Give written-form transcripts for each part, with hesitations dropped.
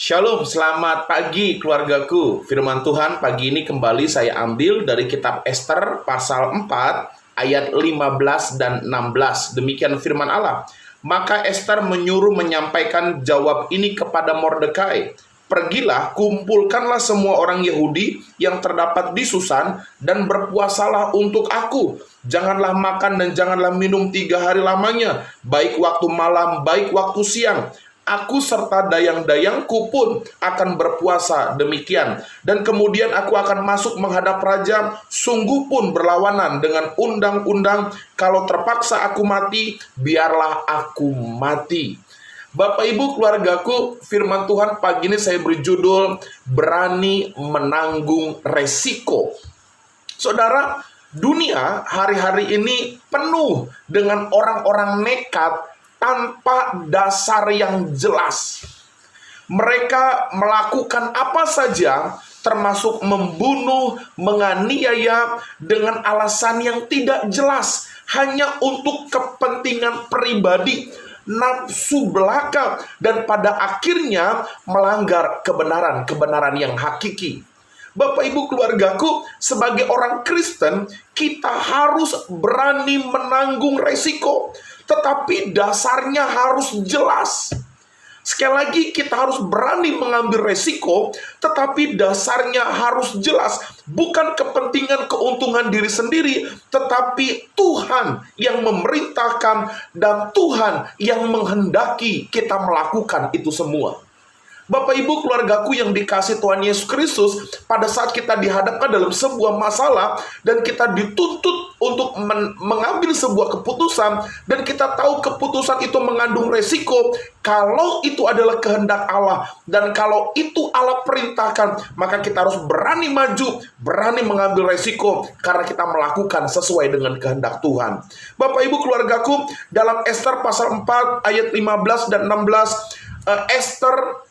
Shalom, selamat pagi keluargaku. Firman Tuhan pagi ini kembali saya ambil dari kitab Ester pasal 4 ayat 15 dan 16. Demikian firman Allah. Maka Ester menyuruh menyampaikan jawab ini kepada Mordekai. Pergilah, kumpulkanlah semua orang Yahudi yang terdapat di Susan dan berpuasalah untuk aku. Janganlah makan dan janganlah minum 3 hari lamanya, baik waktu malam, baik waktu siang. Aku serta dayang-dayangku pun akan berpuasa demikian. Dan kemudian aku akan masuk menghadap raja, sungguh pun berlawanan dengan undang-undang. Kalau terpaksa aku mati, biarlah aku mati. Bapak Ibu keluargaku, firman Tuhan pagi ini saya beri judul berani menanggung resiko. Saudara, dunia hari-hari ini penuh dengan orang-orang nekat tanpa dasar yang jelas. Mereka melakukan apa saja, termasuk membunuh, menganiaya dengan alasan yang tidak jelas, hanya untuk kepentingan pribadi, nafsu belaka, dan pada akhirnya melanggar kebenaran yang hakiki. Bapak Ibu keluargaku, sebagai orang Kristen, kita harus berani menanggung resiko. Tetapi dasarnya harus jelas. Sekali lagi, kita harus berani mengambil resiko, tetapi dasarnya harus jelas. Bukan kepentingan keuntungan diri sendiri, tetapi Tuhan yang memerintahkan dan Tuhan yang menghendaki kita melakukan itu semua. Bapak Ibu keluargaku yang dikasih Tuhan Yesus Kristus, pada saat kita dihadapkan dalam sebuah masalah dan kita dituntut untuk mengambil sebuah keputusan, dan kita tahu keputusan itu mengandung resiko, kalau itu adalah kehendak Allah dan kalau itu Allah perintahkan, maka kita harus berani maju, berani mengambil resiko karena kita melakukan sesuai dengan kehendak Tuhan. Bapak Ibu keluargaku, dalam Ester pasal 4 ayat 15 dan 16, Ester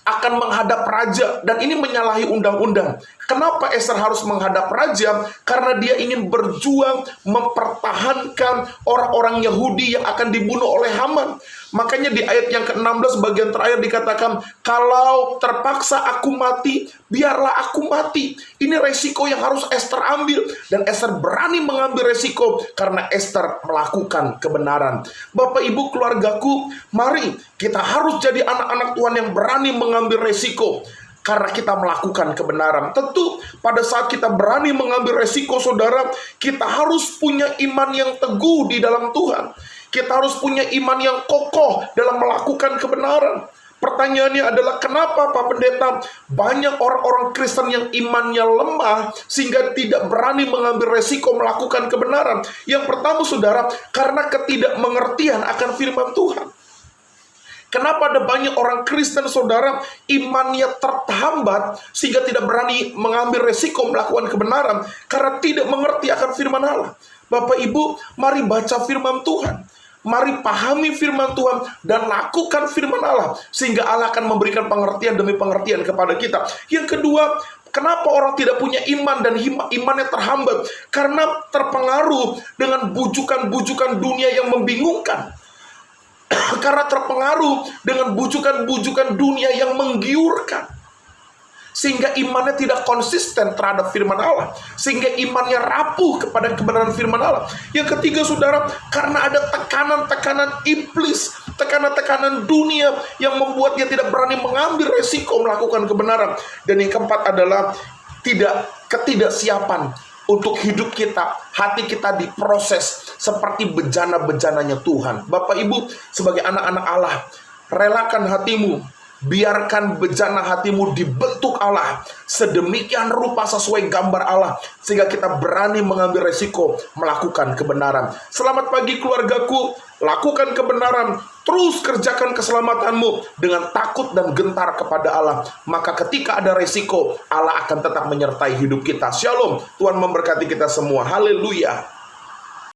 akan menghadap raja, dan ini menyalahi undang-undang. Kenapa Ester harus menghadap raja? Karena dia ingin berjuang mempertahankan orang-orang Yahudi yang akan dibunuh oleh Haman. Makanya di ayat yang ke-16 bagian terakhir dikatakan, kalau terpaksa aku mati, biarlah aku mati. Ini resiko yang harus Ester ambil, dan Ester berani mengambil resiko karena Ester melakukan kebenaran. Bapak Ibu keluargaku, mari kita harus jadi anak-anak Tuhan yang berani mengambil resiko karena kita melakukan kebenaran. Tentu pada saat kita berani mengambil resiko, saudara, kita harus punya iman yang teguh di dalam Tuhan. Kita harus punya iman yang kokoh dalam melakukan kebenaran. Pertanyaannya adalah, kenapa Pak Pendeta banyak orang-orang Kristen yang imannya lemah sehingga tidak berani mengambil resiko melakukan kebenaran? Yang pertama, saudara, karena ketidakmengertian akan firman Tuhan. Kenapa ada banyak orang Kristen, saudara, imannya terhambat sehingga tidak berani mengambil resiko melakukan kebenaran? Karena tidak mengerti akan firman Allah. Bapak Ibu, mari baca firman Tuhan. Mari pahami firman Tuhan dan lakukan firman Allah, sehingga Allah akan memberikan pengertian demi pengertian kepada kita. Yang kedua, kenapa orang tidak punya iman dan imannya terhambat? Karena terpengaruh dengan bujukan-bujukan dunia yang membingungkan. Karena terpengaruh dengan bujukan-bujukan dunia yang menggiurkan, sehingga imannya tidak konsisten terhadap firman Allah, sehingga imannya rapuh kepada kebenaran firman Allah. Yang ketiga, saudara, karena ada tekanan-tekanan iblis, tekanan-tekanan dunia yang membuat dia tidak berani mengambil resiko melakukan kebenaran. Dan yang keempat adalah ketidaksiapan untuk hidup kita, hati kita diproses seperti bejana-bejananya Tuhan. Bapak Ibu, sebagai anak-anak Allah, relakan hatimu, biarkan bejana hatimu dibentuk Allah sedemikian rupa sesuai gambar Allah, sehingga kita berani mengambil resiko melakukan kebenaran. Selamat pagi keluargaku, lakukan kebenaran, terus kerjakan keselamatanmu dengan takut dan gentar kepada Allah. Maka ketika ada resiko, Allah akan tetap menyertai hidup kita. Shalom, Tuhan memberkati kita semua. Haleluya.